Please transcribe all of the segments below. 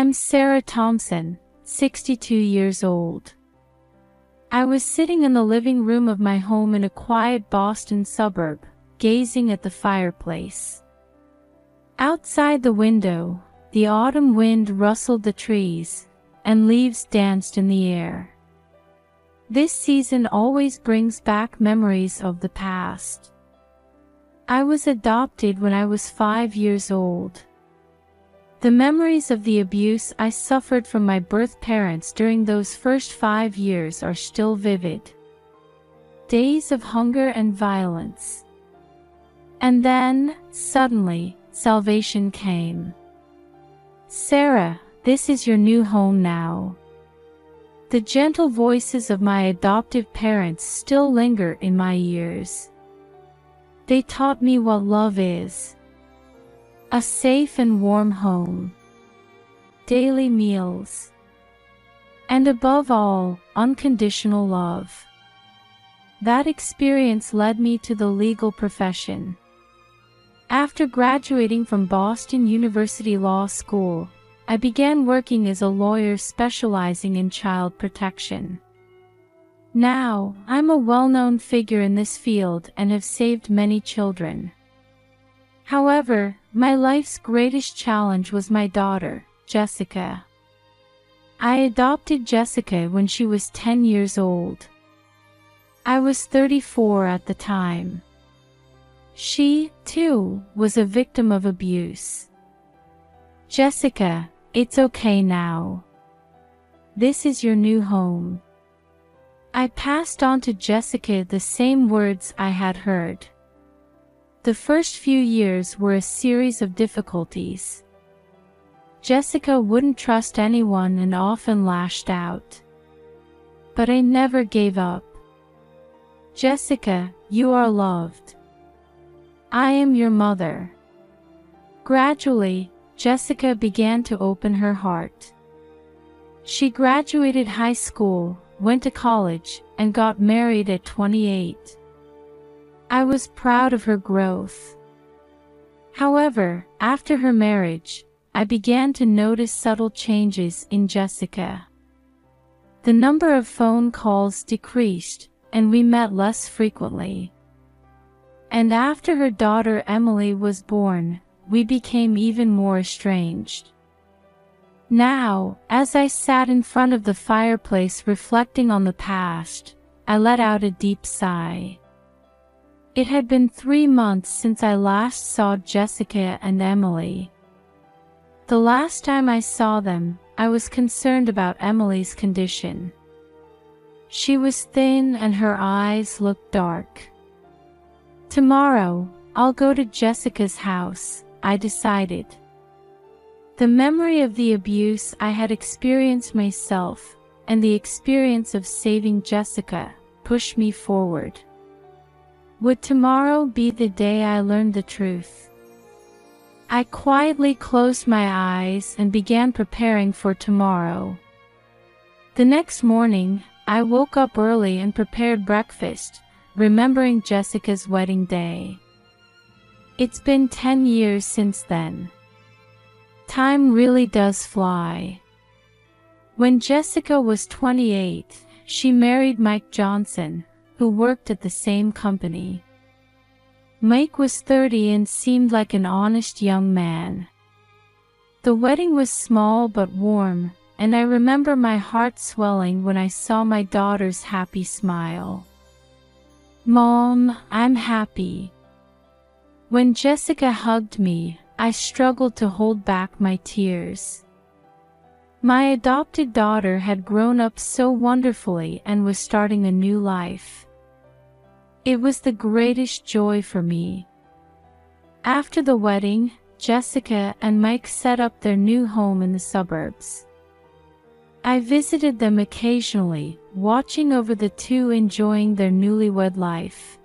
I'm Sarah Thompson, 62 years old. I was sitting in the living room of my home in a quiet Boston suburb, gazing at the fireplace. Outside the window, the autumn wind rustled the trees, and leaves danced in the air. This season always brings back memories of the past. I was adopted when I was 5 years old. The memories of the abuse I suffered from my birth parents during those first 5 years are still vivid. Days of hunger and violence. And then, suddenly, salvation came. Sarah, this is your new home now. The gentle voices of my adoptive parents still linger in my ears. They taught me what love is. A safe and warm home. Daily meals. And above all, unconditional love. That experience led me to the legal profession. After graduating from Boston University Law School, I began working as a lawyer specializing in child protection. Now, I'm a well-known figure in this field and have saved many children. However, my life's greatest challenge was my daughter, Jessica. I adopted Jessica when she was 10 years old. I was 34 at the time. She, too, was a victim of abuse. Jessica, it's okay now. This is your new home. I passed on to Jessica the same words I had heard. The first few years were a series of difficulties. Jessica wouldn't trust anyone and often lashed out. But I never gave up. Jessica, you are loved. I am your mother. Gradually, Jessica began to open her heart. She graduated high school, went to college, and got married at 28. I was proud of her growth. However, after her marriage, I began to notice subtle changes in Jessica. The number of phone calls decreased, and we met less frequently. And after her daughter Emily was born, we became even more estranged. Now, as I sat in front of the fireplace reflecting on the past, I let out a deep sigh. It had been 3 months since I last saw Jessica and Emily. The last time I saw them, I was concerned about Emily's condition. She was thin and her eyes looked dark. Tomorrow, I'll go to Jessica's house, I decided. The memory of the abuse I had experienced myself, and the experience of saving Jessica, pushed me forward. Would tomorrow be the day I learned the truth? I quietly closed my eyes and began preparing for tomorrow. The next morning, I woke up early and prepared breakfast, remembering Jessica's wedding day. It's been 10 years since then. Time really does fly. When Jessica was 28, she married Mike Johnson, who worked at the same company. Mike was 30 and seemed like an honest young man. The wedding was small but warm, and I remember my heart swelling when I saw my daughter's happy smile. Mom, I'm happy. When Jessica hugged me, I struggled to hold back my tears. My adopted daughter had grown up so wonderfully and was starting a new life. It was the greatest joy for me. After the wedding, Jessica and Mike set up their new home in the suburbs. I visited them occasionally, watching over the two enjoying their newlywed life.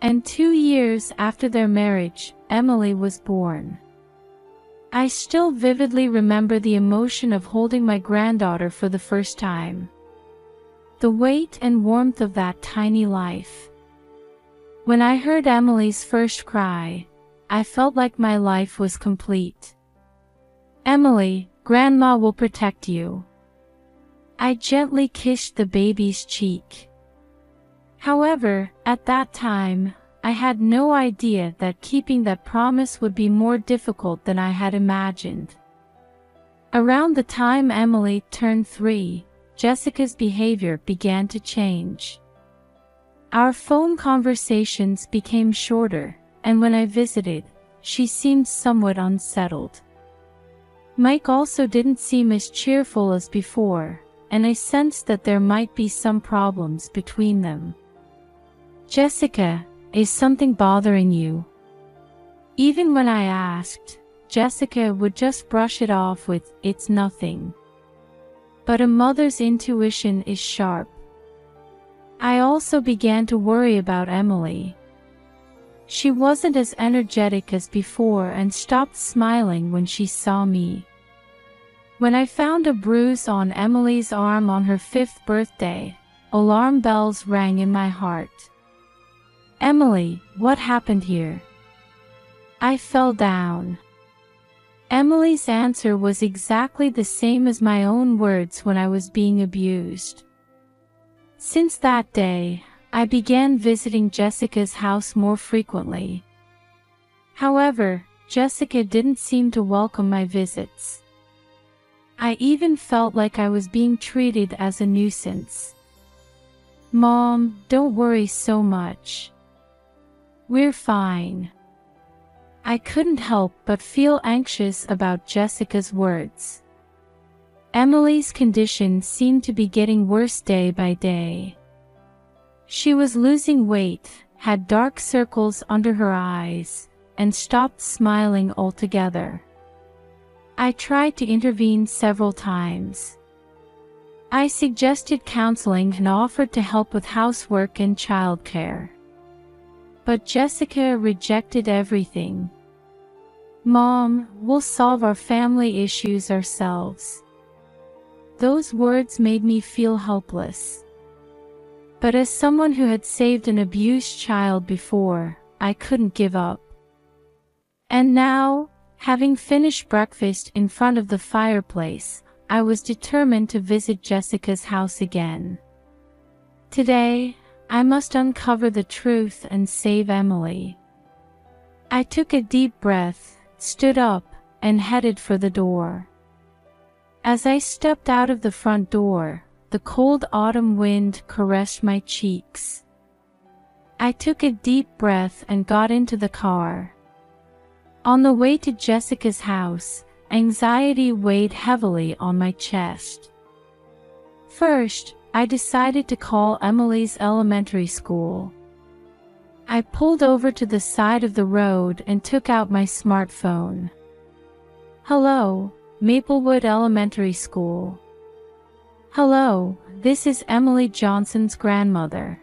And 2 years after their marriage, Emily was born. I still vividly remember the emotion of holding my granddaughter for the first time. The weight and warmth of that tiny life. When I heard Emily's first cry, I felt like my life was complete. Emily, Grandma will protect you." I gently kissed the baby's cheek. However, at that time, I had no idea that keeping that promise would be more difficult than I had imagined. Around the time Emily turned 3, Jessica's behavior began to change. Our phone conversations became shorter, and when I visited, she seemed somewhat unsettled. Mike also didn't seem as cheerful as before, and I sensed that there might be some problems between them. "Jessica, is something bothering you?" Even when I asked, Jessica would just brush it off with, "It's nothing." But a mother's intuition is sharp. I also began to worry about Emily. She wasn't as energetic as before and stopped smiling when she saw me. When I found a bruise on Emily's arm on her 5th birthday, alarm bells rang in my heart. "Emily, what happened here?" I fell down. Emily's answer was exactly the same as my own words when I was being abused. Since that day, I began visiting Jessica's house more frequently. However, Jessica didn't seem to welcome my visits. I even felt like I was being treated as a nuisance. "Mom, don't worry so much. We're fine." I couldn't help but feel anxious about Jessica's words. Emily's condition seemed to be getting worse day by day. She was losing weight, had dark circles under her eyes, and stopped smiling altogether. I tried to intervene several times. I suggested counseling and offered to help with housework and childcare. But Jessica rejected everything. "Mom, we'll solve our family issues ourselves." Those words made me feel helpless. But as someone who had saved an abused child before, I couldn't give up. And now, having finished breakfast in front of the fireplace, I was determined to visit Jessica's house again. Today, I must uncover the truth and save Emily. I took a deep breath, stood up, and headed for the door. As I stepped out of the front door, the cold autumn wind caressed my cheeks. I took a deep breath and got into the car. On the way to Jessica's house, anxiety weighed heavily on my chest. First, I decided to call Emily's elementary school. I pulled over to the side of the road and took out my smartphone. "Hello, Maplewood Elementary School." "Hello, this is Emily Johnson's grandmother.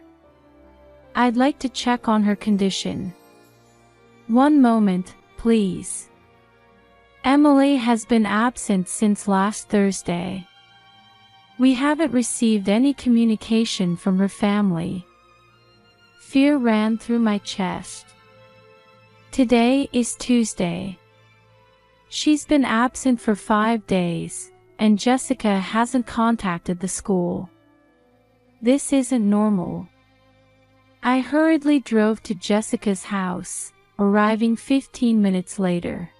I'd like to check on her condition." "One moment, please. Emily has been absent since last Thursday. We haven't received any communication from her family." Fear ran through my chest. Today is Tuesday. She's been absent for 5 days, and Jessica hasn't contacted the school. This isn't normal. I hurriedly drove to Jessica's house, arriving 15 minutes later.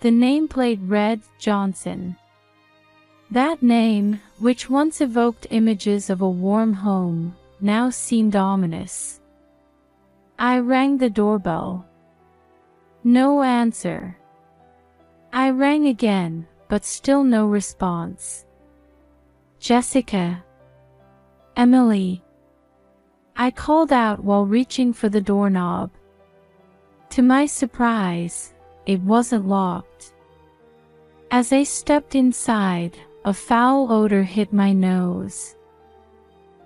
The nameplate read Johnson. That name, which once evoked images of a warm home, now seemed ominous. I rang the doorbell. No answer. I rang again, but still no response. "Jessica. Emily." I called out while reaching for the doorknob. To my surprise, it wasn't locked. As I stepped inside, a foul odor hit my nose.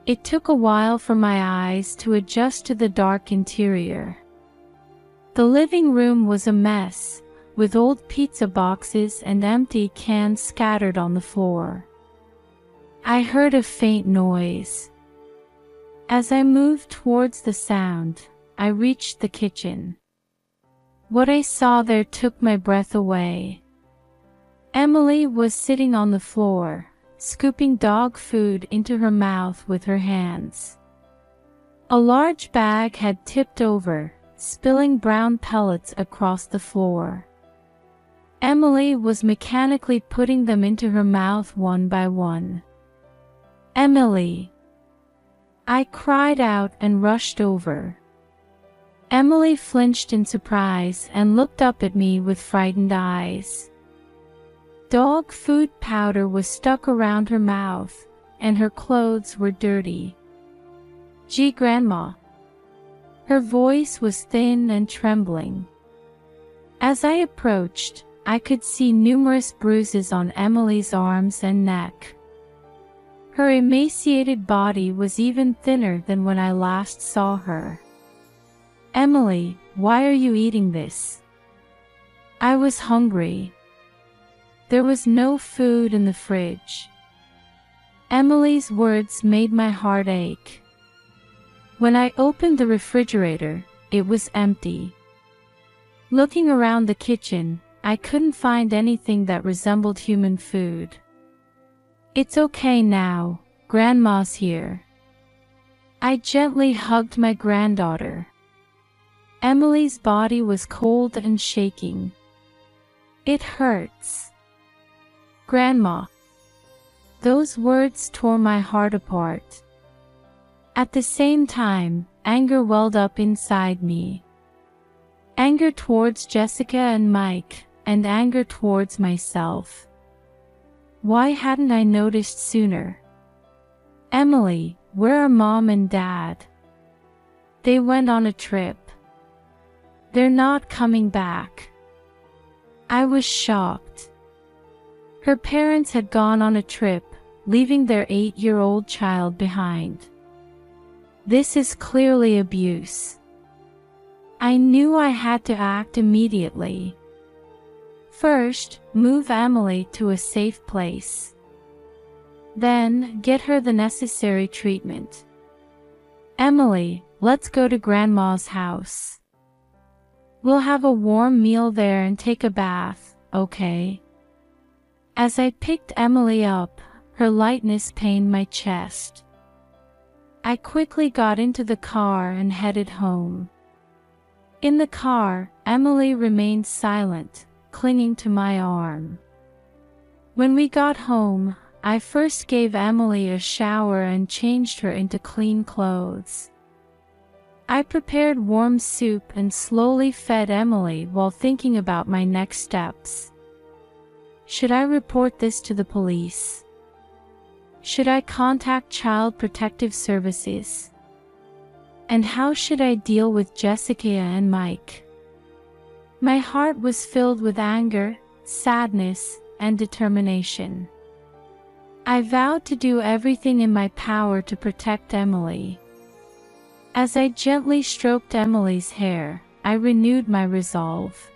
It took a while for my eyes to adjust to the dark interior. The living room was a mess, with old pizza boxes and empty cans scattered on the floor. I heard a faint noise. As I moved towards the sound, I reached the kitchen. What I saw there took my breath away. Emily was sitting on the floor, scooping dog food into her mouth with her hands. A large bag had tipped over, spilling brown pellets across the floor. Emily was mechanically putting them into her mouth one by one. "Emily!" I cried out and rushed over. Emily flinched in surprise and looked up at me with frightened eyes. Dog food powder was stuck around her mouth, and her clothes were dirty. "Gee, Grandma." Her voice was thin and trembling. As I approached, I could see numerous bruises on Emily's arms and neck. Her emaciated body was even thinner than when I last saw her. "Emily, why are you eating this?" I was hungry. There was no food in the fridge. Emily's words made my heart ache. When I opened the refrigerator, it was empty. Looking around the kitchen, I couldn't find anything that resembled human food. "It's okay now, Grandma's here." I gently hugged my granddaughter. Emily's body was cold and shaking. "It hurts." "Grandma." Those words tore my heart apart. At the same time, anger welled up inside me. Anger towards Jessica and Mike, and anger towards myself. Why hadn't I noticed sooner? "Emily, where are Mom and Dad?" "They went on a trip. They're not coming back." I was shocked. Her parents had gone on a trip, leaving their 8-year-old child behind. This is clearly abuse. I knew I had to act immediately. First, move Emily to a safe place. Then, get her the necessary treatment. "Emily, let's go to Grandma's house. We'll have a warm meal there and take a bath, okay?" As I picked Emily up, her lightness pained my chest. I quickly got into the car and headed home. In the car, Emily remained silent, clinging to my arm. When we got home, I first gave Emily a shower and changed her into clean clothes. I prepared warm soup and slowly fed Emily while thinking about my next steps. Should I report this to the police? Should I contact Child Protective Services? And how should I deal with Jessica and Mike? My heart was filled with anger, sadness, and determination. I vowed to do everything in my power to protect Emily. As I gently stroked Emily's hair, I renewed my resolve.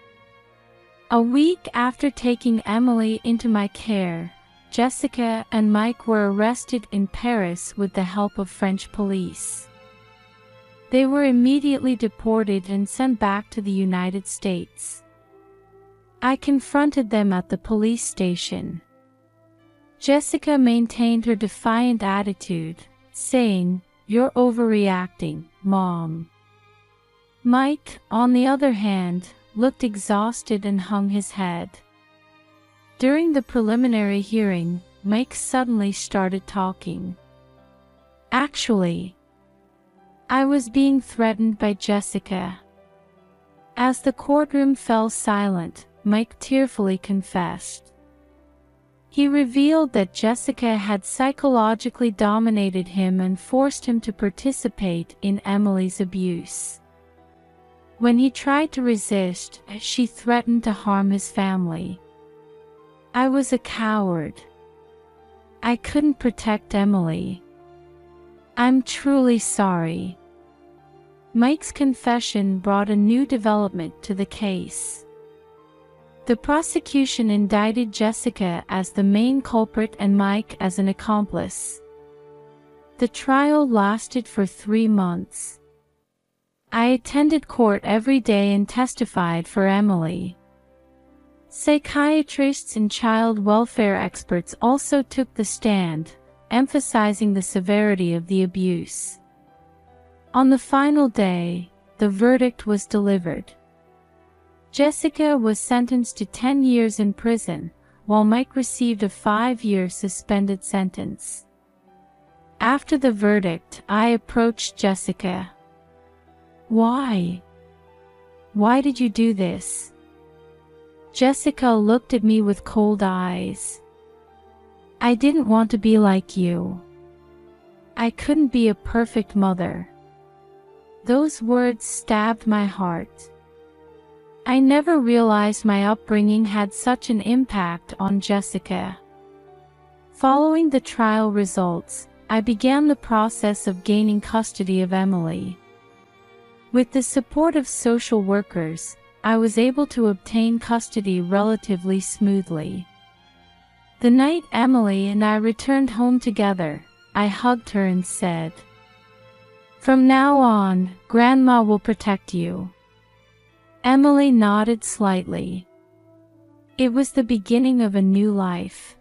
A week after taking Emily into my care, Jessica and Mike were arrested in Paris with the help of French police. They were immediately deported and sent back to the United States. I confronted them at the police station. Jessica maintained her defiant attitude, saying, "You're overreacting, Mom." Mike, on the other hand, looked exhausted and hung his head. During the preliminary hearing, Mike suddenly started talking. "Actually, I was being threatened by Jessica." As the courtroom fell silent, Mike tearfully confessed. He revealed that Jessica had psychologically dominated him and forced him to participate in Emily's abuse. When he tried to resist, she threatened to harm his family. "I was a coward. I couldn't protect Emily. I'm truly sorry." Mike's confession brought a new development to the case. The prosecution indicted Jessica as the main culprit and Mike as an accomplice. The trial lasted for 3 months. I attended court every day and testified for Emily. Psychiatrists and child welfare experts also took the stand, emphasizing the severity of the abuse. On the final day, the verdict was delivered. Jessica was sentenced to 10 years in prison, while Mike received a 5-year suspended sentence. After the verdict, I approached Jessica. "Why? Why did you do this?" Jessica looked at me with cold eyes. "I didn't want to be like you. I couldn't be a perfect mother." Those words stabbed my heart. I never realized my upbringing had such an impact on Jessica. Following the trial results, I began the process of gaining custody of Emily. With the support of social workers, I was able to obtain custody relatively smoothly. The night Emily and I returned home together, I hugged her and said, "From now on, Grandma will protect you." Emily nodded slightly. It was the beginning of a new life.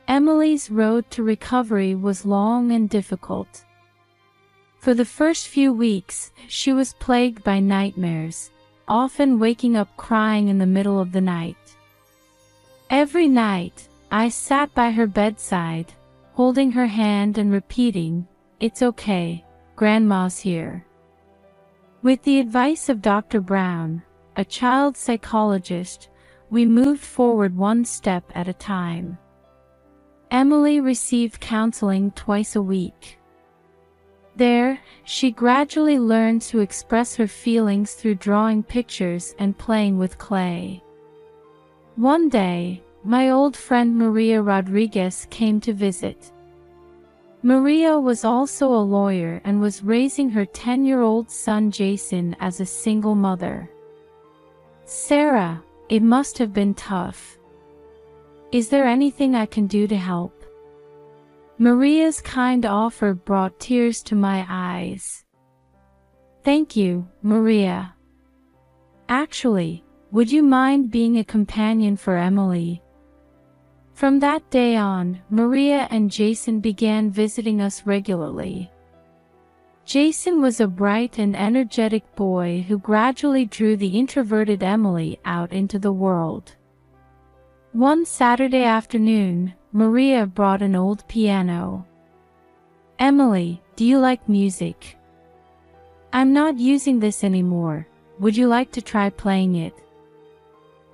Emily's road to recovery was long and difficult. For the first few weeks, she was plagued by nightmares, often waking up crying in the middle of the night. Every night, I sat by her bedside, holding her hand and repeating, "It's okay, Grandma's here." With the advice of Dr. Brown, a child psychologist, we moved forward one step at a time. Emily received counseling twice a week. There, she gradually learned to express her feelings through drawing pictures and playing with clay. One day, my old friend Maria Rodriguez came to visit. Maria was also a lawyer and was raising her 10-year-old son Jason as a single mother. "Sarah, it must have been tough. Is there anything I can do to help?" Maria's kind offer brought tears to my eyes. "Thank you, Maria. Actually, would you mind being a companion for Emily?" From that day on, Maria and Jason began visiting us regularly. Jason was a bright and energetic boy who gradually drew the introverted Emily out into the world. One Saturday afternoon, Maria brought an old piano. "Emily, do you like music? I'm not using this anymore. Would you like to try playing it?"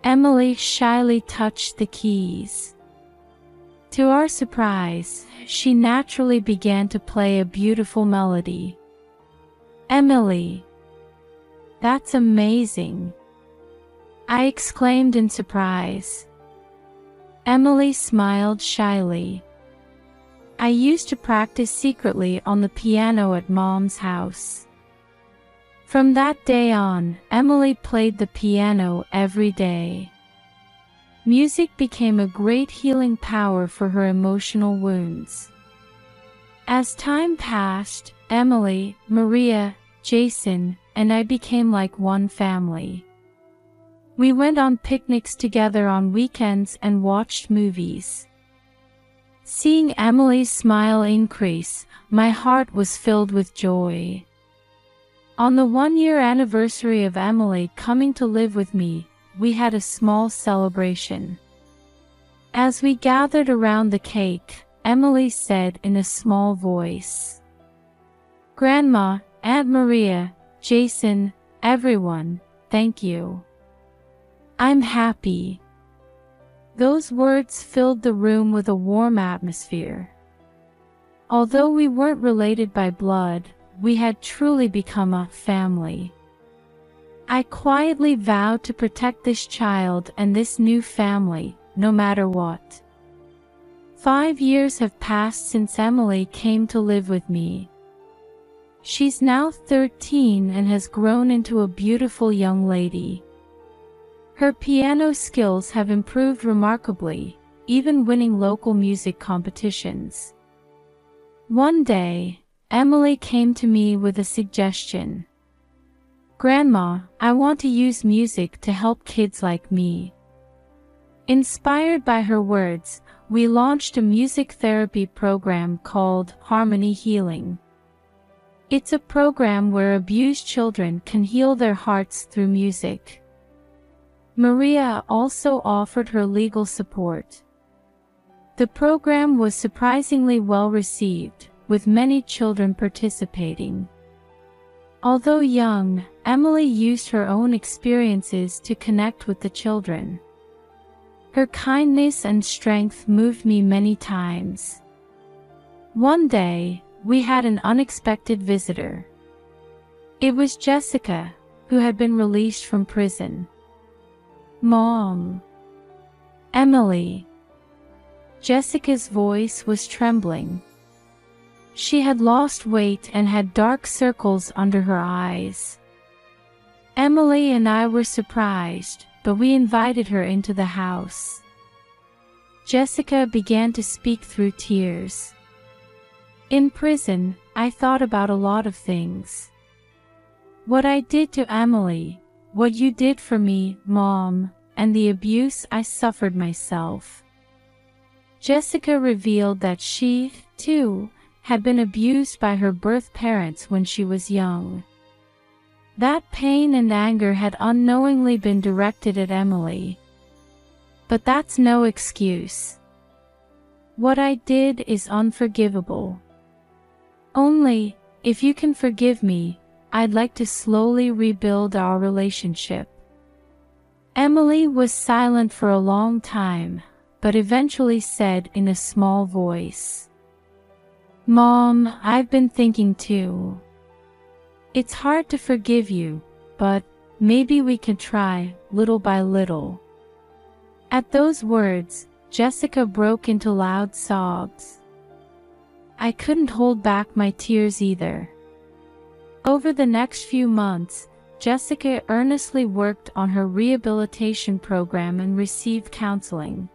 Emily shyly touched the keys. To our surprise, she naturally began to play a beautiful melody. "Emily, that's amazing!" I exclaimed in surprise. Emily smiled shyly. "I used to practice secretly on the piano at Mom's house." From that day on, Emily played the piano every day. Music became a great healing power for her emotional wounds. As time passed, Emily, Maria, Jason, and I became like one family. We went on picnics together on weekends and watched movies. Seeing Emily's smile increase, my heart was filled with joy. On the 1-year anniversary of Emily coming to live with me, we had a small celebration. As we gathered around the cake, Emily said in a small voice, "Grandma, Aunt Maria, Jason, everyone, thank you. I'm happy." Those words filled the room with a warm atmosphere. Although we weren't related by blood, we had truly become a family. I quietly vowed to protect this child and this new family, no matter what. 5 years have passed since Emily came to live with me. She's now 13 and has grown into a beautiful young lady. Her piano skills have improved remarkably, even winning local music competitions. One day, Emily came to me with a suggestion. "Grandma, I want to use music to help kids like me. Inspired by her words, we launched a music therapy program called Harmony Healing. It's a program where abused children can heal their hearts through music. Maria also offered her legal support. The program was surprisingly well received, with many children participating. Although young, Emily used her own experiences to connect with the children. Her kindness and strength moved me many times. One day, we had an unexpected visitor. It was Jessica, who had been released from prison. "Mom." "Emily." Jessica's voice was trembling. She had lost weight and had dark circles under her eyes. Emily and I were surprised, but we invited her into the house. Jessica began to speak through tears. "In prison, I thought about a lot of things. What I did to Emily, what you did for me, Mom, and the abuse I suffered myself." Jessica revealed that she, too, had been abused by her birth parents when she was young. That pain and anger had unknowingly been directed at Emily. But that's no excuse. "What I did is unforgivable. Only, if you can forgive me, I'd like to slowly rebuild our relationship." Emily was silent for a long time, but eventually said in a small voice, "Mom, I've been thinking too. It's hard to forgive you, but maybe we can try, little by little." At those words, Jessica broke into loud sobs. I couldn't hold back my tears either. Over the next few months, Jessica earnestly worked on her rehabilitation program and received counseling.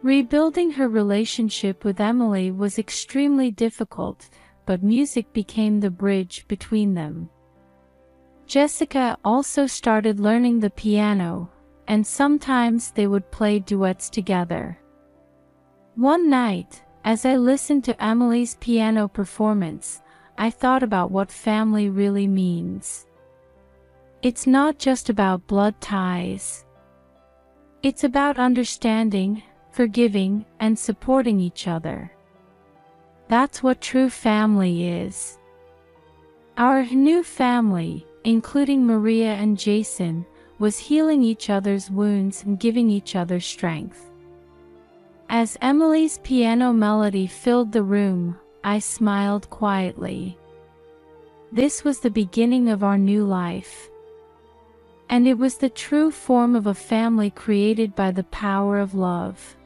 Rebuilding her relationship with Emily was extremely difficult, but music became the bridge between them. Jessica also started learning the piano, and sometimes they would play duets together. One night, as I listened to Emily's piano performance, I thought about what family really means. It's not just about blood ties. It's about understanding, forgiving, and supporting each other. That's what true family is. Our new family, including Maria and Jason, was healing each other's wounds and giving each other strength. As Emily's piano melody filled the room, I smiled quietly. This was the beginning of our new life. And it was the true form of a family created by the power of love.